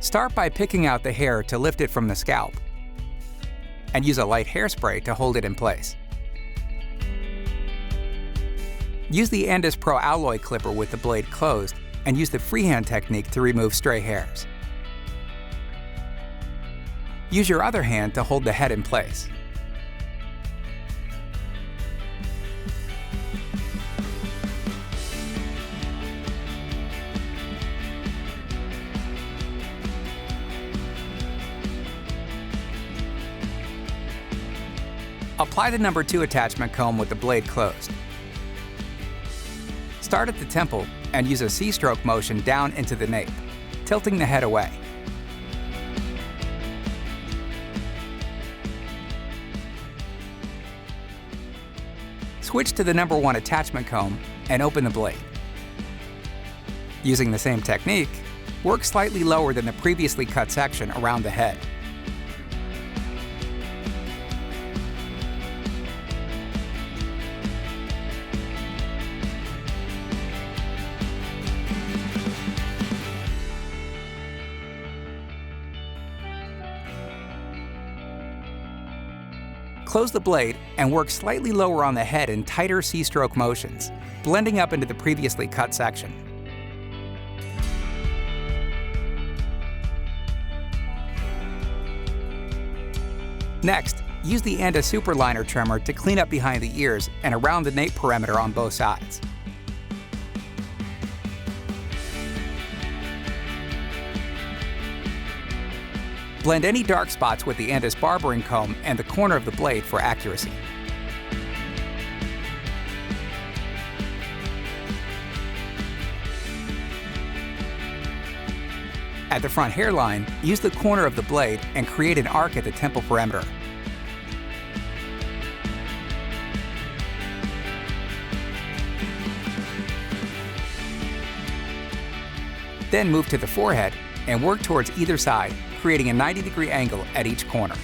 Start by picking out the hair to lift it from the scalp, and use a light hairspray to hold it in place. Use the Andis Pro alloy clipper with the blade closed, and use the freehand technique to remove stray hairs. Use your other hand to hold the head in place. Apply the number 2 attachment comb with the blade closed. Start at the temple and use a C-stroke motion down into the nape, tilting the head away. Switch to the number 1 attachment comb and open the blade. Using the same technique, work slightly lower than the previously cut section around the head. Close the blade and work slightly lower on the head in tighter C-stroke motions, blending up into the previously cut section. Next, use the Andis Superliner trimmer to clean up behind the ears and around the nape perimeter on both sides. Blend any dark spots with the Andis barbering comb and the corner of the blade for accuracy. At the front hairline, use the corner of the blade and create an arc at the temple perimeter. Then move to the forehead and work towards either side, creating a 90-degree angle at each corner.